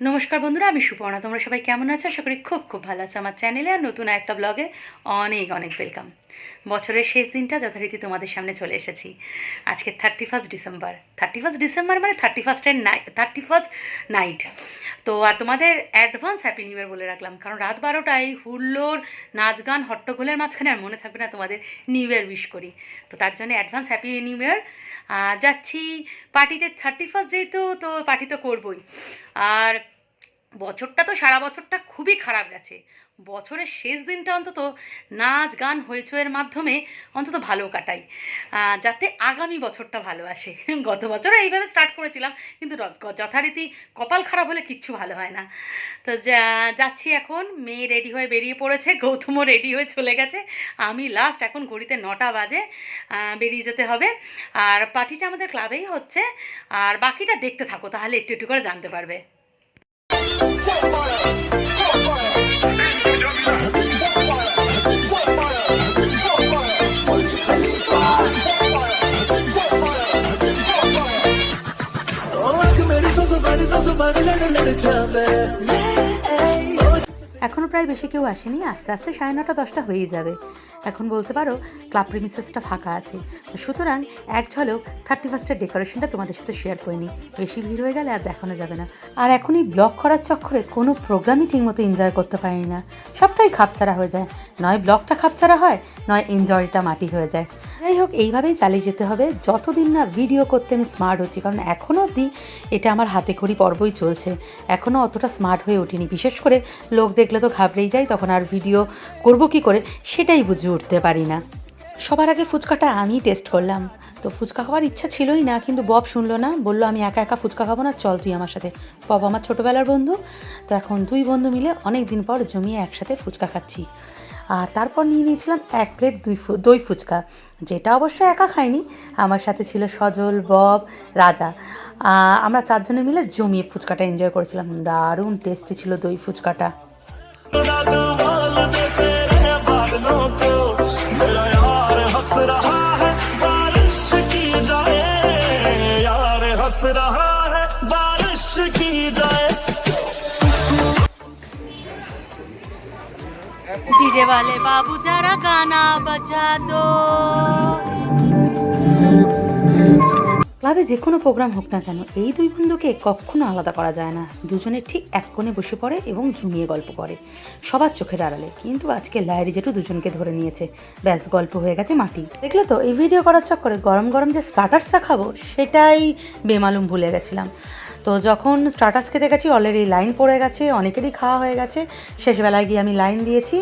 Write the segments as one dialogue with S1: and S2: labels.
S1: নমস্কার বন্ধুরা, আমি সুপর্ণা। তোমরা সবাই কেমন আছো? আশা করি খুব খুব ভালো আছো। আমার চ্যানেলে আর নতুন একটা ব্লগে অনেক অনেক ওয়েলকাম। বছরের শেষ দিনটা যথারীতি তোমাদের সামনে চলে এসেছি। আজকে 31 ডিসেম্বর। 31 ডিসেম্বর মানে 31st নাইট। তো আর তোমাদের অ্যাডভান্স হ্যাপি নিউ ইয়ার বলে রাখলাম, কারণ রাত 12টায় হুল্লোড়, নাচ গান, হট্টগোলের মাঝখানে আর মনে থাকবে না তোমাদের নিউ ইয়ার উইশ করি। তো তার জন্য অ্যাডভান্স হ্যাপি নিউ ইয়ার। যাচ্ছি পার্টিতে, 31 যেহেতু, তো পার্টি তো করবই। আর বছরটা তো সারা বছরটা খুবই খারাপ গেছে। বছরের শেষ দিনটা অন্তত নাচ গান হইচইয়ের মাধ্যমে অন্তত ভালো কাটাই, যাতে আগামী বছরটা ভালো আসে। গত বছরও এইভাবে স্টার্ট করেছিলাম, কিন্তু যথারীতি কপাল খারাপ হলে কিচ্ছু ভালো হয় না। তো যাচ্ছি এখন। মেয়ে রেডি হয়ে বেরিয়ে পড়েছে, গৌতমও রেডি হয়ে চলে গেছে। আমি লাস্ট, এখন ঘড়িতে 9টা বাজে, বেরিয়ে যেতে হবে। আর পার্টিটা আমাদের ক্লাবেই হচ্ছে। আর বাকিটা দেখতে থাকো, তাহলে একটু একটু করে জানতে পারবে। এখনও প্রায় বেশি কেউ আসেনি, আস্তে আস্তে 9:30 10টা হয়েই যাবে। এখন বলতে পারো ক্লাব প্রিমিসেসটা ফাঁকা আছে, সুতরাং এক ঝলক 31স্টের ডেকোরেশনটা তোমাদের সাথে শেয়ার করে নিই। বেশি ভিড় হয়ে গেলে আর দেখানো যাবে না। আর এখন এই ব্লগ করার চক্করে কোনো প্রোগ্রামই ঠিকমতো এনজয় করতে পারি না, সবটাই খাপছাড়া হয়ে যায়। নয় ব্লগটা খাপছাড়া হয়, নয় এনজয়টা মাটি হয়ে যায়। যাই হোক, এইভাবেই চালিয়ে যেতে হবে যতদিন না ভিডিও করতে আমি স্মার্ট হচ্ছি, কারণ এখনও অবধি এটা আমার হাতে খড়ি পর্বই চলছে। এখনও অতটা স্মার্ট হয়ে ওঠিনি। বিশেষ করে লোক দেখলে তো ঘাবড়েই যাই, তখন আর ভিডিও করব কি করে সেটাই বুঝে উঠতে পারি না। সবার আগে ফুচকাটা আমি টেস্ট করলাম। তো ফুচকা খাওয়ার ইচ্ছা ছিলই না, কিন্তু বব শুনলো না, বললো আমি একা একা ফুচকা খাবো না, চল তুই আমার সাথে। বব আমার ছোটোবেলার বন্ধু, তো এখন দুই বন্ধু মিলে অনেক দিন পর জমিয়ে একসাথে ফুচকা খাচ্ছি। আর তারপর নিয়ে নিয়েছিলাম 1 প্লেট দই ফুচকা, যেটা অবশ্য একা খাইনি, আমার সাথে ছিল সজল, বব, রাজা। আমরা 4 জনে মিলে জমিয়ে ফুচকাটা এনজয় করেছিলাম। দারুণ টেস্টি ছিল দই ফুচকাটা। डीजे वाले बाबू जरा गाना बजा दो। ক্লাবে যে কোনো প্রোগ্রাম হোক না কেন, এই দুই বন্ধুকে কখনো আলাদা করা যায় না। দুজনে ঠিক এক কোণে বসে পড়ে এবং জমিয়ে গল্প করে, সবার চোখের আড়ালে। কিন্তু আজকে লাইরি জেঠু দুজনকে ধরে নিয়েছে, ব্যাস গল্প হয়ে গেছে মাটি। দেখলে তো, এই ভিডিও করার চক্করে গরম গরম যে স্টার্টার্সটা খাবো সেটাই বেমালুম ভুলে গেছিলাম। তো যখন স্টার্টার্স খেতে গেছি, অলরেডি লাইন পড়ে গেছে, অনেকেরই খাওয়া হয়ে গেছে। শেষবেলায় গিয়ে আমি লাইন দিয়েছি।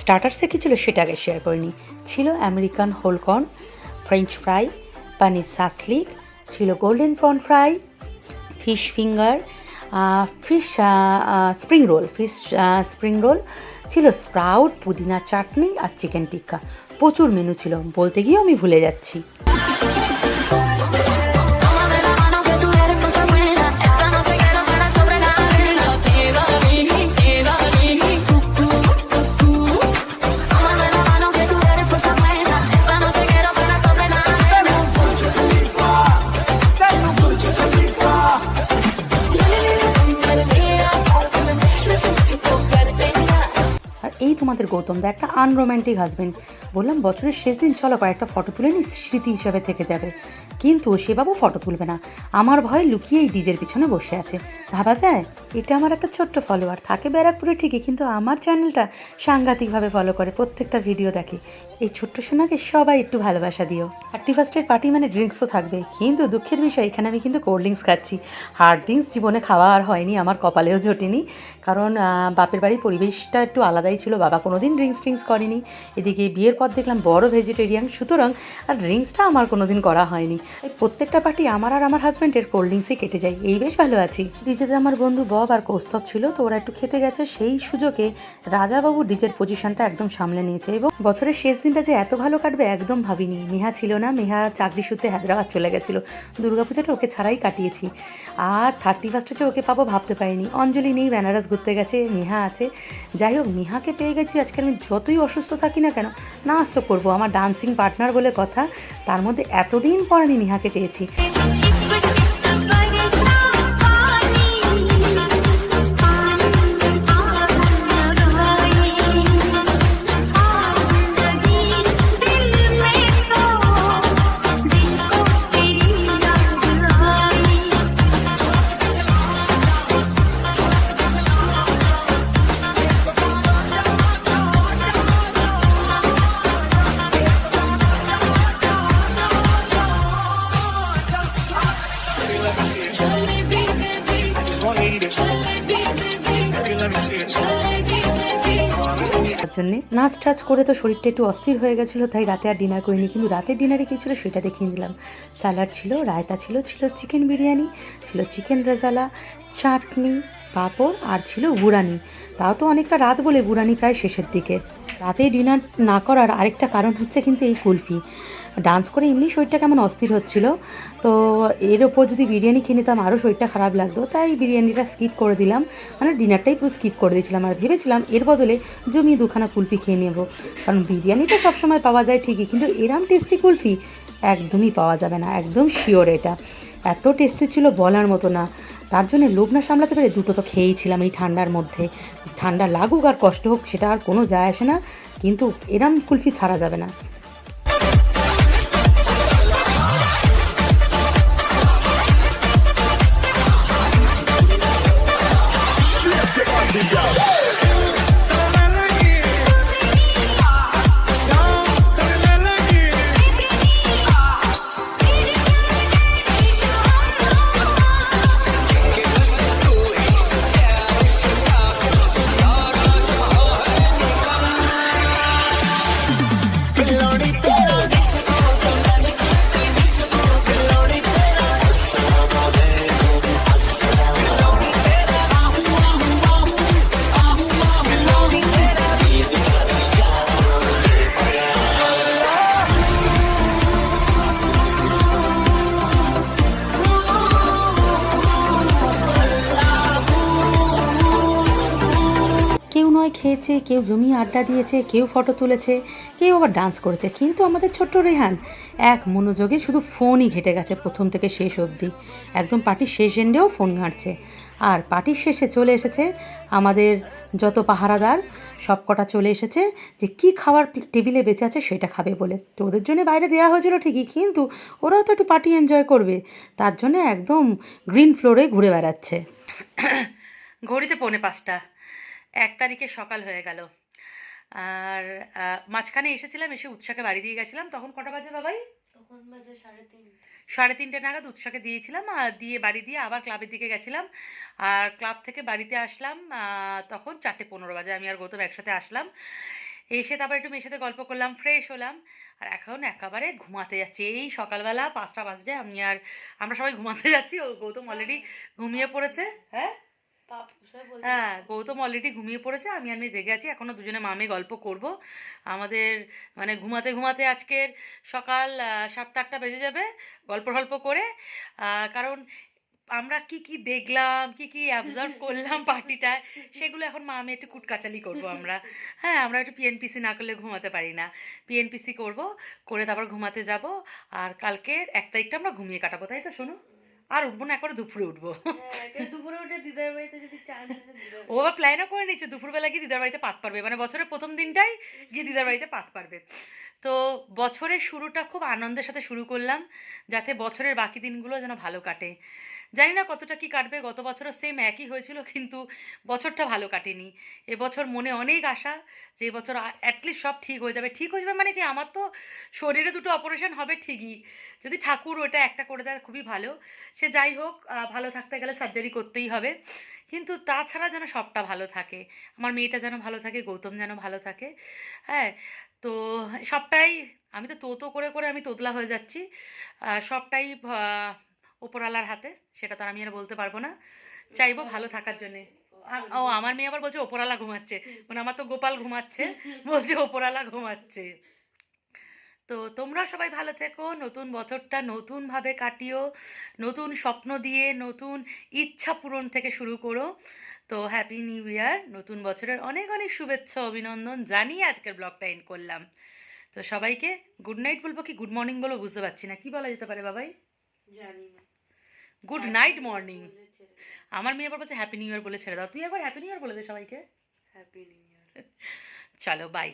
S1: স্টার্টার্সে কী ছিল সেটা আগে শেয়ার করিনি। ছিল আমেরিকান হোলকর্ন, ফ্রেঞ্চ ফ্রাই, পানির সাসলিক, ছিল golden prawn fry, fish finger, fish spring roll, ছিল স্প্রাউট, পুদিনা চাটনি আর চিকেন টিক্কা। প্রচুর মেনু ছিল, বলতে গিয়েও আমি ভুলে যাচ্ছি। এই তোমাদের গৌতম দা একটা আনরোম্যান্টিক হাজবেন্ড। বললাম বছরের শেষ দিন চলো কয়েকটা ফটো তুলে নিই, স্মৃতি হিসাবে থেকে যাবে। কিন্তু সে বাবু ফটো তুলবে না, আমার ভয়ে লুকিয়ে এই ডিজের পিছনে বসে আছে। ভাবা যায়, এটা আমার একটা ছোট্ট ফলোয়ার, থাকে ব্যারাকপুরে ঠিকই, কিন্তু আমার চ্যানেলটা সাংঘাতিকভাবে ফলো করে, প্রত্যেকটা ভিডিও দেখে। এই ছোট্ট সোনাকে সবাই একটু ভালোবাসা দিও। 31স্টের পার্টি মানে ড্রিঙ্কস তো থাকবে, কিন্তু দুঃখের বিষয় এখানে আমি কিন্তু কোল্ড ড্রিঙ্কস খাচ্ছি। হার্ড ড্রিঙ্কস জীবনে খাওয়া আর হয়নি, আমার কপালেও জোটেনি, কারণ বাপের বাড়ির পরিবেশটা একটু আলাদাই ছিল। বাবা কোনো দিন ড্রিঙ্কস করেনি। এদিকে বিয়ের পর দেখলাম বড় ভেজিটেরিয়ান, সুতরাং আর ড্রিঙ্কসটা আমার কোনো দিন করা হয়নি। এই প্রত্যেকটা পার্টি আমার আর আমার হাজব্যান্ডের কোল্ড ড্রিঙ্কসই কেটে যায়, এই বেশ ভালো আছি। ডিজেতে আমার বন্ধু বব আর কৌস্তব ছিল, তো ওরা একটু খেতে গেছে। সেই সুযোগে রাজাবাবু ডিজের পজিশনটা একদম সামলে নিয়েছে, এবং বছরের শেষ দিনটা যে এত ভালো কাটবে একদম ভাবিনি। মেহা ছিল না, মেহা চাকরি সূত্রে হায়দ্রাবাদ চলে গেছিলো। দুর্গাপূজাটা ওকে ছাড়াই কাটিয়েছি। আর 31স্টে যে ওকে পাবো ভাবতে পারিনি। অঞ্জলি নেই, বেনারস ঘুরতে গেছে, মেহা আছে। যাই হোক, মেহাকে পেয়ে গেছি। আজকে আমি যতই অসুস্থ থাকি না কেন, নাচ তো করবো, আমার ডান্সিং পার্টনার বলে কথা। তার মধ্যে এতদিন পর আমি মেহাকে পেয়েছি। তার জন্যে নাচ টাচ করে তো শরীরটা একটু অস্থির হয়ে গেছিলো, তাই রাতে আর ডিনার করিনি। কিন্তু রাতের ডিনারে কী ছিল সেটা দেখিয়ে দিলাম। স্যালাড ছিল, রায়তা ছিল, ছিল চিকেন বিরিয়ানি, ছিল চিকেন রেজালা, চাটনি, পাঁপড় আর ছিল বুরানি। তাও তো অনেকটা রাত বলে বুরানি প্রায় শেষের দিকে। রাতে ডিনার না করার আরেকটা কারণ হচ্ছে কিন্তু এই কুলফি। ডান্স করে এমনি শরীরটা কেমন অস্থির হচ্ছিল, তো এর ওপর যদি বিরিয়ানি খেয়ে নিতাম আরও শরীরটা খারাপ লাগতো, তাই বিরিয়ানিটা স্কিপ করে দিলাম, মানে ডিনারটাই পুরো স্কিপ করে দিয়েছিলাম। আর ভেবেছিলাম এর বদলে জমিয়ে দুখানা কুলফি খেয়ে নেব, কারণ বিরিয়ানিটা সবসময় পাওয়া যায় ঠিকই, কিন্তু এরম টেস্টি কুলফি একদমই পাওয়া যাবে না, একদম শিওর। এটা এত টেস্টি ছিল বলার মতো না। তার জন্য লোভ না সামলাতে পেরে দুটো তো খেয়েইছিলাম এই ঠান্ডার মধ্যে। ঠান্ডা লাগুক আর কষ্ট হোক সেটা আর কোনো যায় আসে না, কিন্তু এরম কুলফি ছাড়া যাবে না। কেউ নয় খেয়েছে, কেউ জমিয়ে আড্ডা দিয়েছে, কেউ ফটো তুলেছে, কেউ আবার ডান্স করেছে, কিন্তু আমাদের ছোট্ট রেহান এক মনোযোগে শুধু ফোনই ঘেঁটে গেছে প্রথম থেকে শেষ অবধি। একদম পার্টির শেষ এন্ডেও ফোন ঘাঁটছে। আর পার্টির শেষে চলে এসেছে আমাদের যত পাহারাদার সব কটা চলে এসেছে যে কি খাবার টেবিলে বেঁচে আছে সেটা খাবে বলে। তো ওদের জন্য বাইরে দেওয়া হয়েছিল ঠিকই, কিন্তু ওরাও তো একটু পার্টি এনজয় করবে, তার জন্য একদম গ্রিন ফ্লোরে ঘুরে বেড়াচ্ছে। ঘড়িতে 4:45, 1 তারিখে সকাল হয়ে গেল। আর মাঝখানে এসেছিলাম, এসে উৎসাকে বাড়ি দিয়ে গেছিলাম। তখন কটা বাজে বাবাই?
S2: তখন বাজে 3:30।
S1: 3:30 নাগাদ উৎসাকে দিয়েছিলাম, আর দিয়ে বাড়ি দিয়ে আবার ক্লাবের দিকে গেছিলাম। আর ক্লাব থেকে বাড়িতে আসলাম তখন 4:15 বাজে। আমি আর গৌতম একসাথে আসলাম। এসে তারপর একটু মেয়ের সাথে গল্প করলাম, ফ্রেশ হলাম। আর এখন একেবারে ঘুমাতে যাচ্ছি। এই সকালবেলা 5টা বাজছে, আমরা সবাই ঘুমাতে যাচ্ছি। ও গৌতম অলরেডি ঘুমিয়ে পড়েছে। হ্যাঁ হ্যাঁ, গৌতম অলরেডি ঘুমিয়ে পড়েছে, আমি আর মেয়ে জেগে আছি। এখনও দুজনে মামে গল্প করব। আমাদের মানে ঘুমাতে ঘুমাতে আজকের সকাল 7-8টা বেজে যাবে গল্প টল্প করে। কারণ আমরা কি কি দেখলাম, কি কি অবজার্ভ করলাম পার্টিটায়, সেগুলো এখন মা আমি একটু কুটকাচালি করবো আমরা। হ্যাঁ, আমরা একটু পিএনপিসি না করলে ঘুমাতে পারি না। পিএনপিসি করব, করে তারপর ঘুমাতে যাব। আর কালকের 1 তারিখটা আমরা ঘুমিয়ে কাটাবো, তাই তো শোনো? আর উঠবো না, একবারে দুপুরে উঠবো।
S2: দুপুরে উঠে দিদার বাড়িতে যদি চান্স আছে
S1: ও আবার প্ল্যানও করে নিচ্ছে দুপুরবেলা গিয়ে দিদার বাড়িতে পাত পারবে, মানে বছরের প্রথম দিনটাই গিয়ে দিদার বাড়িতে পাত পারবে। তো বছরের শুরুটা খুব আনন্দের সাথে শুরু করলাম, যাতে বছরের বাকি দিনগুলো যেন ভালো কাটে। জানি না কতটা কি কাটবে, গত বছরও সেম একই হয়েছিল, কিন্তু বছরটা ভালো কাটেনি। এবছর মনে অনেক আশা যে এবছর অ্যাটলিস্ট সব ঠিক হয়ে যাবে। ঠিক হয়ে যাবে মানে কি, আমার তো শরীরে 2টো অপারেশন হবে ঠিকই, যদি ঠাকুর ওটা একটা করে দেয় খুবই ভালো। সে যাই হোক, ভালো থাকতে গেলে সার্জারি করতেই হবে, কিন্তু তাছাড়া যেন সবটা ভালো থাকে। আমার মেয়েটা যেন ভালো থাকে, গৌতম যেন ভালো থাকে। হ্যাঁ, তো সবটাই, আমি তো তো করে করে আমি তোতলা হয়ে যাচ্ছি। সবটাই ওপরওয়ালার হাতে, সেটা তো আর আমি আর বলতে পারবো না। চাইবো ভালো থাকার জন্যে। ও আমার মেয়ে আবার বলছে ওপরওয়ালা ঘুমাচ্ছে, মানে আমার তো গোপাল ঘুমাচ্ছে, বলছে ওপরওয়ালা ঘুমাচ্ছে। তো তোমরা সবাই ভালো থেকো, নতুন বছরটা নতুনভাবে কাটিও, নতুন স্বপ্ন দিয়ে, নতুন ইচ্ছা পূরণ থেকে শুরু করো। তো হ্যাপি নিউ ইয়ার, নতুন বছরের অনেক অনেক শুভেচ্ছা অভিনন্দন জানিয়ে আজকের ব্লগটা এন্ড করলাম। তো সবাইকে গুড নাইট বলবো কি গুড মর্নিং বলবো বুঝতে পারছি না, কি বলা যেতে পারে বাবাই?
S2: জানি না।
S1: Good night morning. আমার মেয়ে আবার বলছে হ্যাপি নিউ ইয়ার বলে ছেড়ে দাও, তুই একবার হ্যাপি নিউ ইয়ার বলে দে সবাইকে।
S2: Happy new year.
S1: চলো বাই।